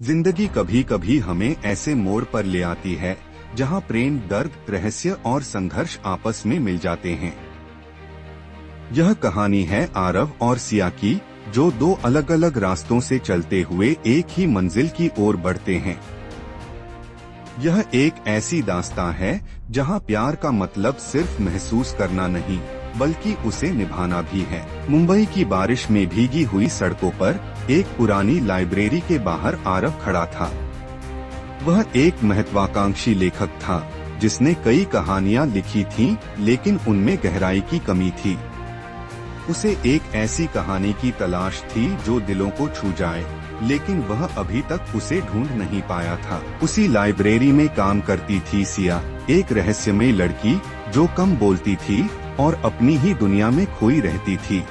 जिंदगी कभी कभी हमें ऐसे मोड़ पर ले आती है जहां प्रेम, दर्द, रहस्य और संघर्ष आपस में मिल जाते हैं। यह कहानी है आरव और सिया की, जो दो अलग अलग रास्तों से चलते हुए एक ही मंजिल की ओर बढ़ते हैं। यह एक ऐसी दास्तां है जहां प्यार का मतलब सिर्फ महसूस करना नहीं, बल्कि उसे निभाना भी है। मुंबई की बारिश में भीगी हुई सड़कों पर एक पुरानी लाइब्रेरी के बाहर आरव खड़ा था। वह एक महत्वाकांक्षी लेखक था जिसने कई कहानियां लिखी थीं, लेकिन उनमें गहराई की कमी थी। उसे एक ऐसी कहानी की तलाश थी जो दिलों को छू जाए, लेकिन वह अभी तक उसे ढूंढ नहीं पाया था। उसी लाइब्रेरी में काम करती थी सिया, एक रहस्यमय लड़की जो कम बोलती थी और अपनी ही दुनिया में खोई रहती थी।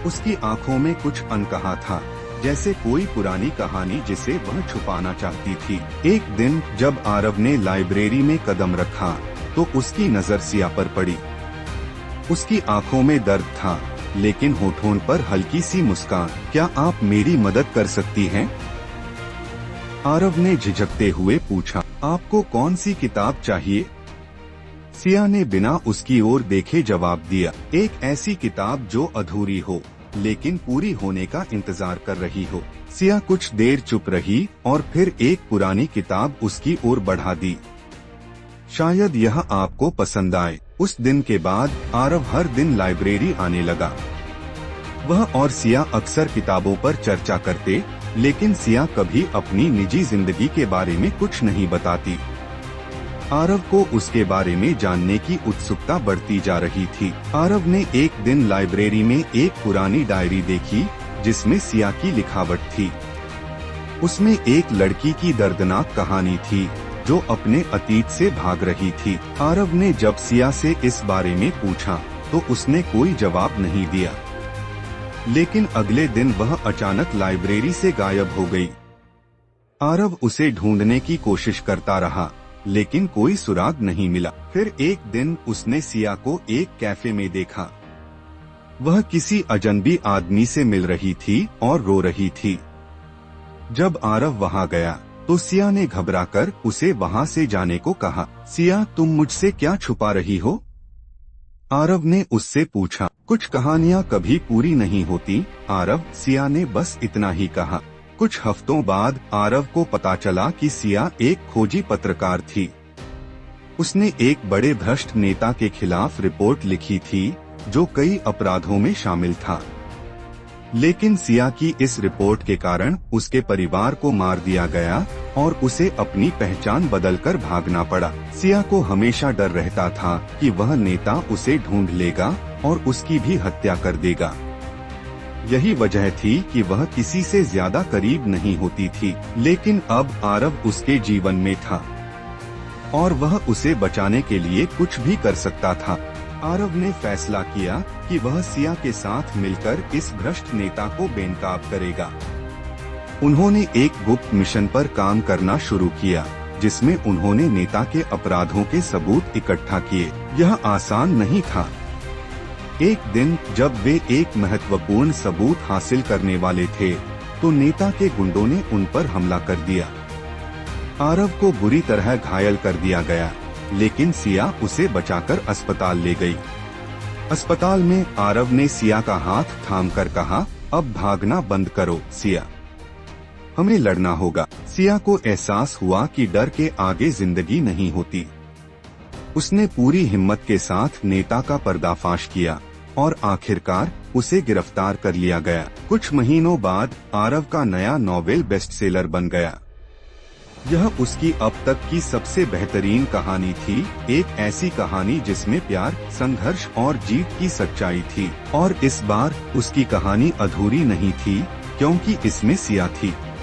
उसकी आंखों में कुछ अनकहा था, जैसे कोई पुरानी कहानी जिसे वह छुपाना चाहती थी। एक दिन जब आरव ने लाइब्रेरी में कदम रखा तो उसकी नजर सिया पर पड़ी। उसकी आंखों में दर्द था, लेकिन होठों पर हल्की सी मुस्कान। क्या आप मेरी मदद कर सकती हैं? आरव ने झिझकते हुए पूछा। आपको कौन सी किताब चाहिए? सिया ने बिना उसकी ओर देखे जवाब दिया, एक ऐसी किताब जो अधूरी हो लेकिन पूरी होने का इंतजार कर रही हो। सिया कुछ देर चुप रही और फिर एक पुरानी किताब उसकी ओर बढ़ा दी। शायद यह आपको पसंद आए। उस दिन के बाद आरव हर दिन लाइब्रेरी आने लगा। वह और सिया अक्सर किताबों पर चर्चा करते, लेकिन सिया कभी अपनी निजी जिंदगी के बारे में कुछ नहीं बताती। आरव को उसके बारे में जानने की उत्सुकता बढ़ती जा रही थी। आरव ने एक दिन लाइब्रेरी में एक पुरानी डायरी देखी जिसमें सिया की लिखावट थी। उसमें एक लड़की की दर्दनाक कहानी थी जो अपने अतीत से भाग रही थी। आरव ने जब सिया से इस बारे में पूछा तो उसने कोई जवाब नहीं दिया, लेकिन अगले दिन वह अचानक लाइब्रेरी से गायब हो गई। आरव उसे ढूंढने की कोशिश करता रहा, लेकिन कोई सुराग नहीं मिला। फिर एक दिन उसने सिया को एक कैफे में देखा। वह किसी अजनबी आदमी से मिल रही थी और रो रही थी। जब आरव वहां गया तो सिया ने घबराकर उसे वहां से जाने को कहा। सिया, तुम मुझसे क्या छुपा रही हो? आरव ने उससे पूछा। कुछ कहानियां कभी पूरी नहीं होती आरव, सिया ने बस इतना ही कहा। कुछ हफ्तों बाद आरव को पता चला कि सिया एक खोजी पत्रकार थी। उसने एक बड़े भ्रष्ट नेता के खिलाफ रिपोर्ट लिखी थी जो कई अपराधों में शामिल था, लेकिन सिया की इस रिपोर्ट के कारण उसके परिवार को मार दिया गया और उसे अपनी पहचान बदलकर भागना पड़ा। सिया को हमेशा डर रहता था कि वह नेता उसे ढूंढ लेगा और उसकी भी हत्या कर देगा। यही वजह थी कि वह किसी से ज्यादा करीब नहीं होती थी, लेकिन अब आरव उसके जीवन में था और वह उसे बचाने के लिए कुछ भी कर सकता था। आरव ने फैसला किया कि वह सिया के साथ मिलकर इस भ्रष्ट नेता को बेनकाब करेगा। उन्होंने एक गुप्त मिशन पर काम करना शुरू किया, जिसमें उन्होंने नेता के अपराधों के सबूत इकट्ठा किए। यह आसान नहीं था। एक दिन जब वे एक महत्वपूर्ण सबूत हासिल करने वाले थे तो नेता के गुंडों ने उन पर हमला कर दिया। आरव को बुरी तरह घायल कर दिया गया, लेकिन सिया उसे बचाकर अस्पताल ले गई। अस्पताल में आरव ने सिया का हाथ थामकर कहा, अब भागना बंद करो सिया, हमें लड़ना होगा। सिया को एहसास हुआ कि डर के आगे जिंदगी नहीं होती। उसने पूरी हिम्मत के साथ नेता का पर्दाफाश किया और आखिरकार उसे गिरफ्तार कर लिया गया। कुछ महीनों बाद आरव का नया नॉवेल बेस्टसेलर बन गया। यह उसकी अब तक की सबसे बेहतरीन कहानी थी, एक ऐसी कहानी जिसमें प्यार, संघर्ष और जीत की सच्चाई थी। और इस बार उसकी कहानी अधूरी नहीं थी, क्योंकि इसमें सिया थी।